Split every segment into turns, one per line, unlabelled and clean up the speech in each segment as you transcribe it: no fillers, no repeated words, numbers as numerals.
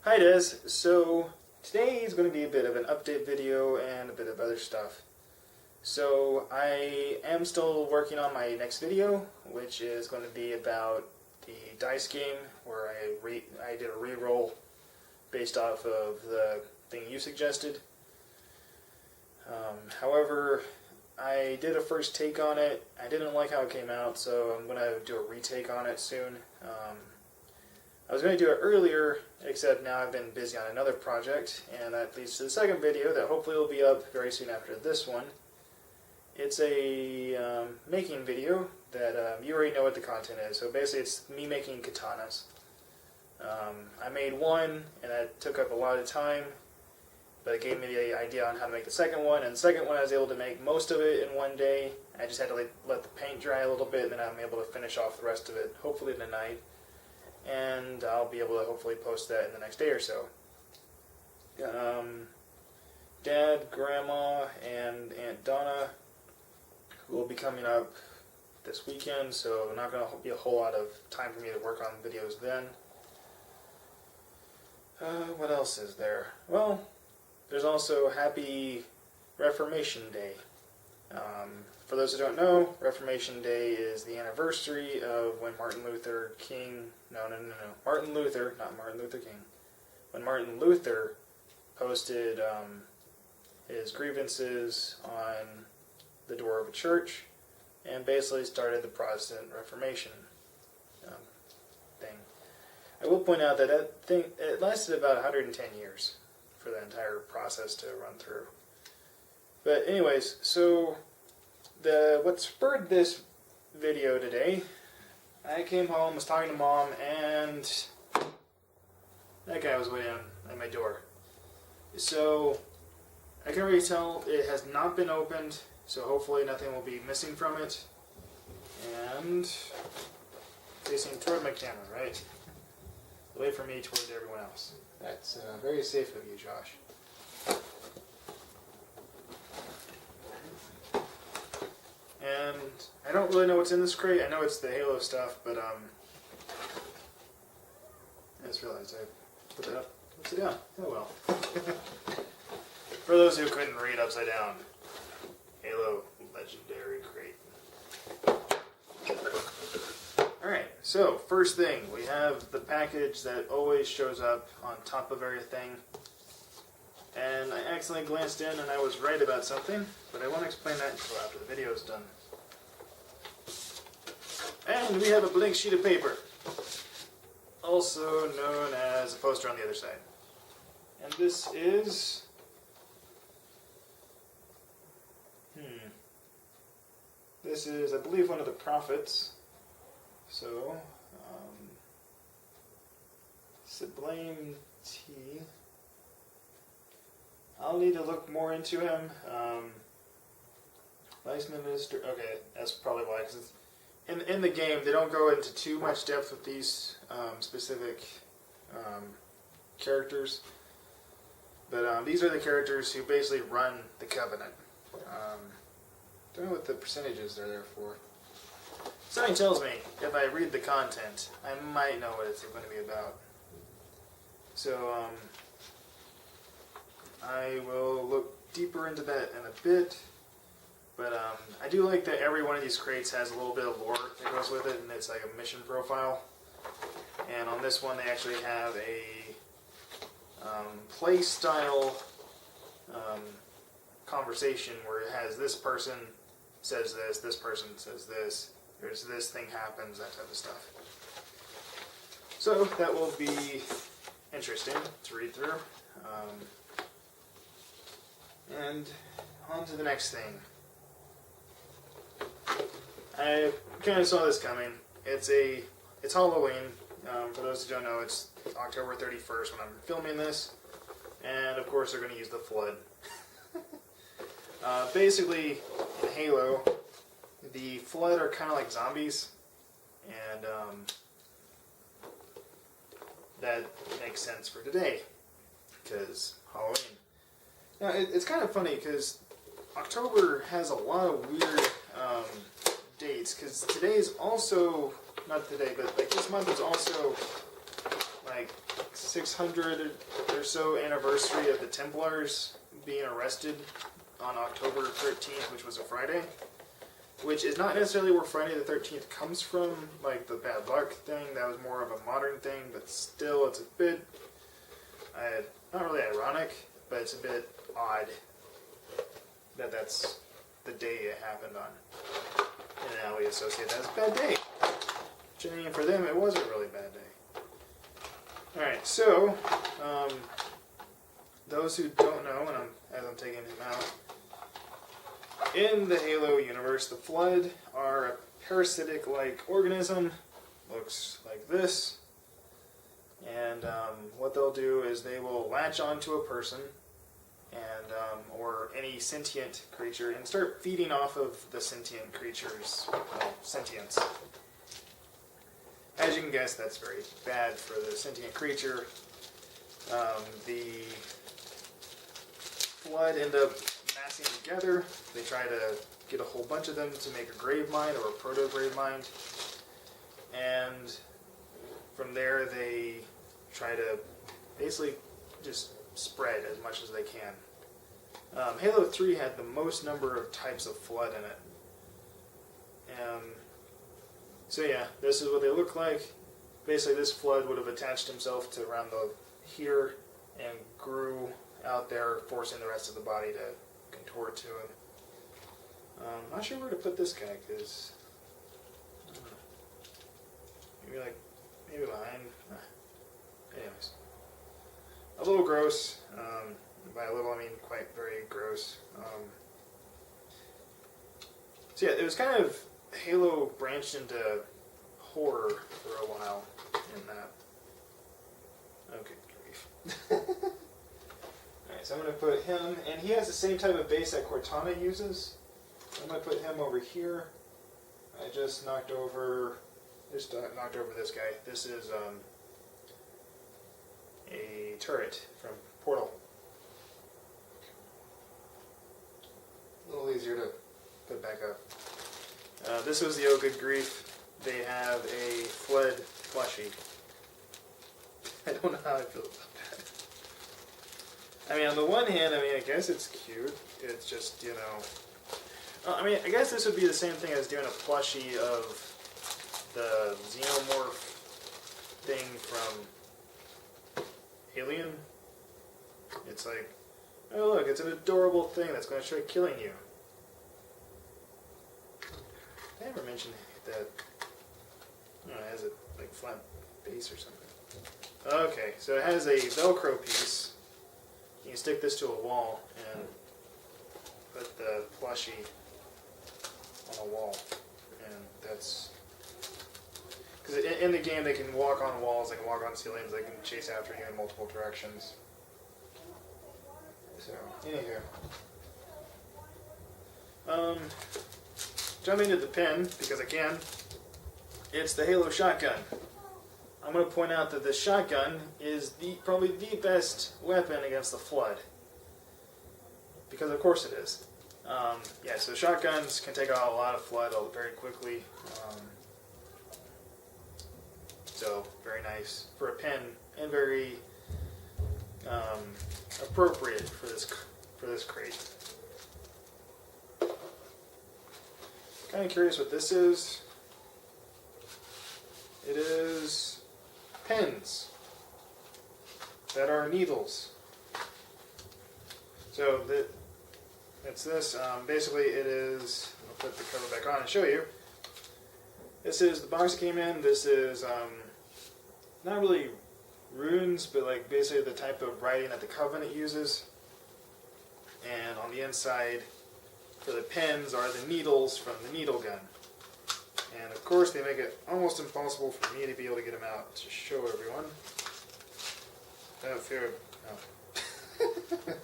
Hi Des, so today is going to be a bit of an update video and a bit of other stuff. So I am still working on my next video, which is going to be about the dice game where I did a re-roll based off of the thing you suggested. However, I did a first take on it. I didn't like how it came out, so I'm going to do a retake on it soon. I was going to do it earlier, except now I've been busy on another project, and that leads to the second video that hopefully will be up very soon after this one. It's a making video that you already know what the content is. So basically it's me making katanas. I made one, and that took up a lot of time, but it gave me the idea on how to make the second one, and the second one I was able to make most of it in one day. I just had to let the paint dry a little bit, and then I'm able to finish off the rest of it, hopefully tonight. And I'll be able to hopefully post that in the next day or so. Dad, Grandma, and Aunt Donna will be coming up this weekend, so not going to be a whole lot of time for me to work on videos then. What else is there? Well, there's also Happy Reformation Day. For those who don't know, Reformation Day is the anniversary of when Martin Luther King, Martin Luther, not Martin Luther King, when Martin Luther posted his grievances on the door of a church and basically started the Protestant Reformation thing. I will point out that it lasted about 110 years for the entire process to run through. But anyways, so what spurred this video today, I came home, was talking to Mom, and that guy was waiting at my door. So I can already tell it has not been opened, so hopefully nothing will be missing from it. And facing toward my camera, right? Away from me towards everyone else. That's very safe of you, Josh. And I don't really know what's in this crate. I know it's the Halo stuff, but I just realized I put it up upside down. Oh well. For those who couldn't read upside down, Halo Legendary Crate. Alright, so first thing, we have the package that always shows up on top of everything. And I accidentally glanced in and I was right about something, but I won't explain that until after the video is done. And we have a blank sheet of paper, also known as a poster on the other side. And this is... This is, I believe, one of the prophets. So, Sublime T. I'll need to look more into him. Vice Minister. Okay, that's probably why. Because in the game, they don't go into too much depth with these specific characters. But these are the characters who basically run the Covenant. Don't know what the percentages are there for. Something tells me if I read the content, I might know what it's going to be about. So, I will look deeper into that in a bit, but I do like that every one of these crates has a little bit of lore that goes with it, and it's like a mission profile. And on this one, they actually have a play style conversation where it has this person says this person says this, there's this thing happens, that type of stuff. So that will be interesting to read through. And on to the next thing. I kind of saw this coming. It's Halloween. For those who don't know, it's October 31st when I'm filming this. And of course they're going to use the flood. Basically, in Halo, the flood are kind of like zombies. And that makes sense for today. Because Halloween. Now, it's kind of funny because October has a lot of weird dates. Because today is also, not today, but like this month is also like 600 or so anniversary of the Templars being arrested on October 13th, which was a Friday. Which is not necessarily where Friday the 13th comes from, like the bad luck thing. That was more of a modern thing, but still, it's a bit, not really ironic, but it's a bit odd that that's the day it happened on. And now we associate that as a bad day. Which, I mean, for them, it was a really bad day. Alright, so, those who don't know, and as I'm taking him out, in the Halo universe, the Flood are a parasitic-like organism. Looks like this. And what they'll do is they will latch onto a person and or any sentient creature and start feeding off of the sentient creature's sentience. As you can guess, that's very bad for the sentient creature. The Flood end up massing together. They try to get a whole bunch of them to make a grave mind or a proto-grave mind. And from there they try to basically just spread as much as they can. Halo 3 had the most number of types of Flood in it. So yeah, this is what they look like. Basically this Flood would have attached himself to around here and grew out there, forcing the rest of the body to contort to him. I'm not sure where to put this guy, because maybe behind. Anyways, a little gross. By a little, I mean quite very gross. So yeah, it was kind of Halo branched into horror for a while in that. Okay, grief. Alright, so I'm going to put him, and he has the same type of base that Cortana uses. I'm going to put him over here. I just knocked over this guy. This is a turret from Portal. A little easier to put back up. This was the Oh Good Grief. They have a Flood plushie. I don't know how I feel about that. I mean, on the one hand, I guess it's cute. It's just, you know... I guess this would be the same thing as doing a plushie of the Xenomorph thing from Alien. It's like, oh look, it's an adorable thing that's going to try killing you. Did I ever mention that? No, it has a like flat base or something. Okay, so it has a Velcro piece. You can stick this to a wall and put the plushie on a wall, and that's because in the game they can walk on walls, they can walk on ceilings, they can chase after you in multiple directions. So, anywho, jumping to the pin because I can. It's the Halo shotgun. I'm going to point out that this shotgun is probably the best weapon against the Flood, because of course it is. Yeah, so shotguns can take out a lot of Flood very quickly. So, very nice for a pin, and very appropriate for this crate. Kind of curious what this is. It is pins that are needles. So it's this. Basically, it is. I'll put the cover back on and show you. This is the box it came in. This is not really runes, but like basically the type of writing that the Covenant uses. And on the inside, for the pins, are the needles from the needle gun. And of course, they make it almost impossible for me to be able to get them out to show everyone. Don't fear. No.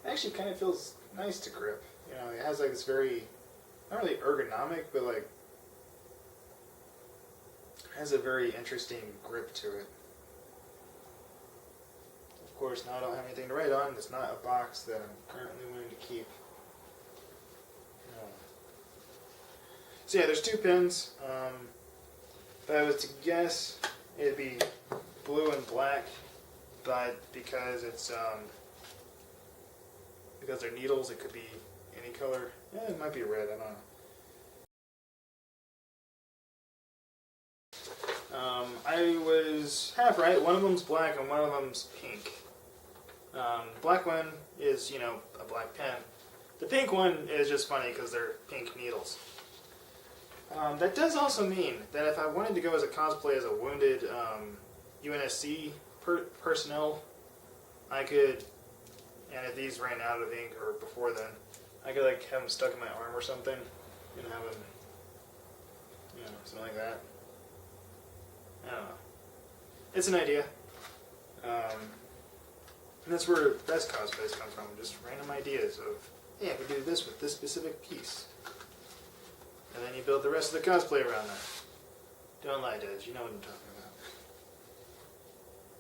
Actually, kind of feels nice to grip. You know, it has like this very, not really ergonomic, but like has a very interesting grip to it. Of course, now I don't have anything to write on. It's not a box that I'm currently wanting to keep. So yeah, there's two pins. If I was to guess, it'd be blue and black, but because it's because they're needles, it could be any color. Yeah, it might be red. I don't know. I was half right. One of them's black and one of them's pink. Black one is, you know, a black pen. The pink one is just funny because they're pink needles. That does also mean that if I wanted to go as a cosplay as a wounded UNSC personnel, I could, and if these ran out of ink or before then, I could like have them stuck in my arm or something and have them, you know, something like that. I don't know. It's an idea. And that's where best cosplays come from, just random ideas of, hey, I could do this with this specific piece. And then you build the rest of the cosplay around that. Don't lie, Dez, you know what I'm talking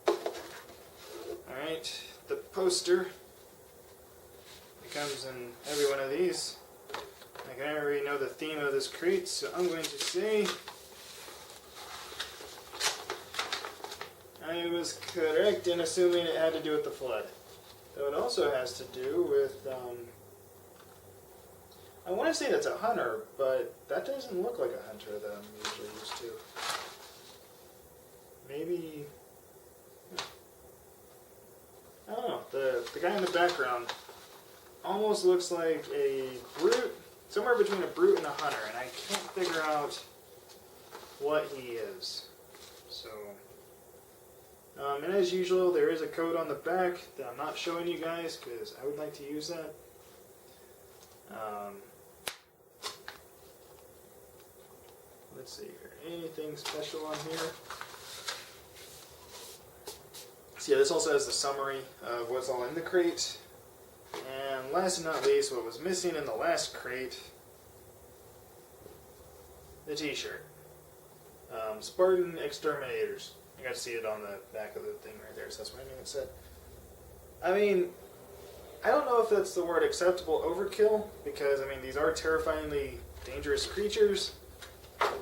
about. Alright, the poster. It comes in every one of these. I can already know the theme of this crate, so I'm going to say I was correct in assuming it had to do with the flood. Though it also has to do with, I want to say that's a hunter, but that doesn't look like a hunter that I'm usually used to. Maybe, I don't know, the guy in the background almost looks like a brute, somewhere between a brute and a hunter, and I can't figure out what he is. So, and as usual, there is a code on the back that I'm not showing you guys because I would like to use that. Let's see here. Anything special on here? So yeah, this also has the summary of what's all in the crate. And last and not least, what was missing in the last crate, the t-shirt. Spartan Exterminators. You got to see it on the back of the thing right there, so that's what I knew it said. I mean, I don't know if that's the word acceptable overkill, because, I mean, these are terrifyingly dangerous creatures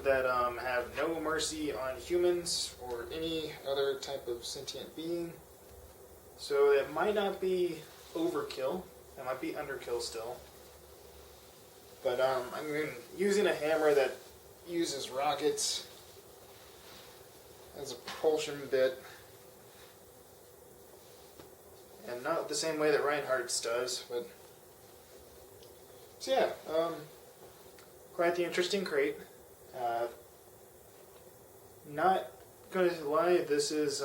that have no mercy on humans or any other type of sentient being. So it might not be overkill. It might be underkill still. But, I mean, using a hammer that uses rockets as a propulsion bit, and not the same way that Reinhardt's does, but so yeah, quite the interesting crate. Not gonna lie, this is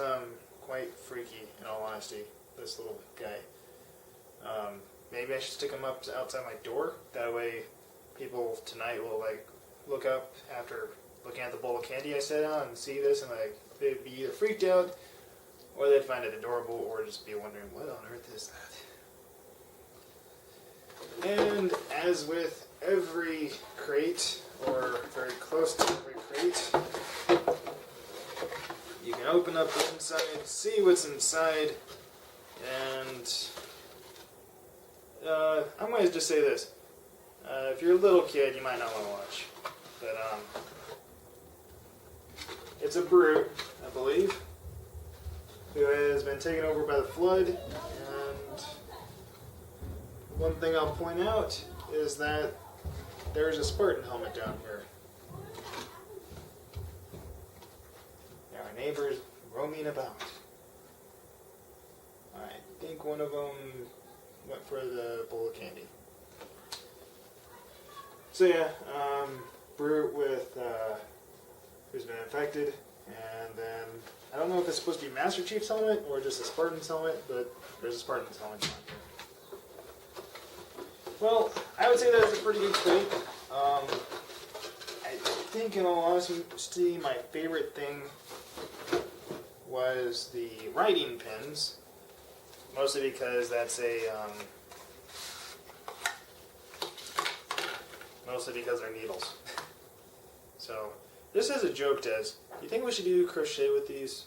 quite freaky in all honesty, this little guy. Maybe I should stick him up outside my door, that way people tonight will like look up after looking at the bowl of candy I set out and see this and like they'd be either freaked out or they'd find it adorable or just be wondering what on earth is that. And as with every crate, or very close to every crate, you can open up the inside, see what's inside, and I'm going to just say this. If you're a little kid, you might not want to watch. But, it's a brute, I believe, who has been taken over by the flood, and one thing I'll point out is that there's a Spartan helmet down here. There are neighbors roaming about. I think one of them went for the bowl of candy. So yeah, brute with who's been infected, and then I don't know if it's supposed to be Master Chief's helmet or just a Spartan's helmet, but there's a Spartan's helmet on here. Well, I would say that's a pretty good crate. I think, in all honesty, my favorite thing was the writing pens, mostly because that's mostly because they're needles. So, this is a joke, Des. Do you think we should do crochet with these?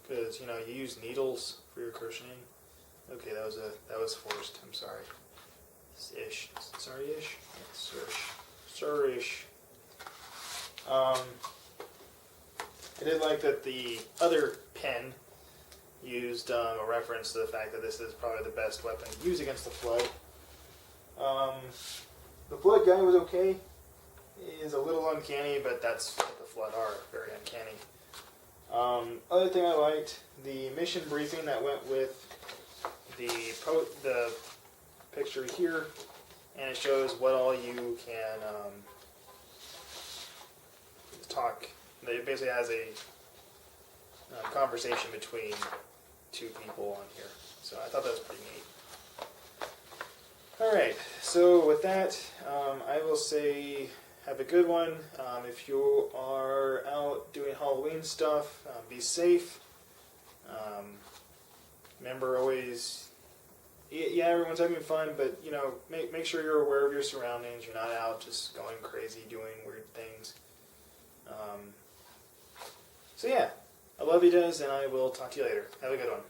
Because, you know, you use needles for your crocheting. Okay, that was forced. I'm sorry. Ish. Sorry-ish? Sorry-ish. I did like that the other pen used a reference to the fact that this is probably the best weapon to use against the Flood. The Flood guy was okay. He is a little uncanny, but that's what the Flood are, very uncanny. Other thing I liked, the mission briefing that went with the picture here, and it shows what all you can talk. It basically has a conversation between two people on here, so I thought that was pretty neat. Alright, so with that, I will say have a good one. If you are out doing Halloween stuff, be safe. Remember always, yeah, everyone's having fun, but you know, make sure you're aware of your surroundings. You're not out just going crazy doing weird things. So yeah, I love you guys, and I will talk to you later. Have a good one.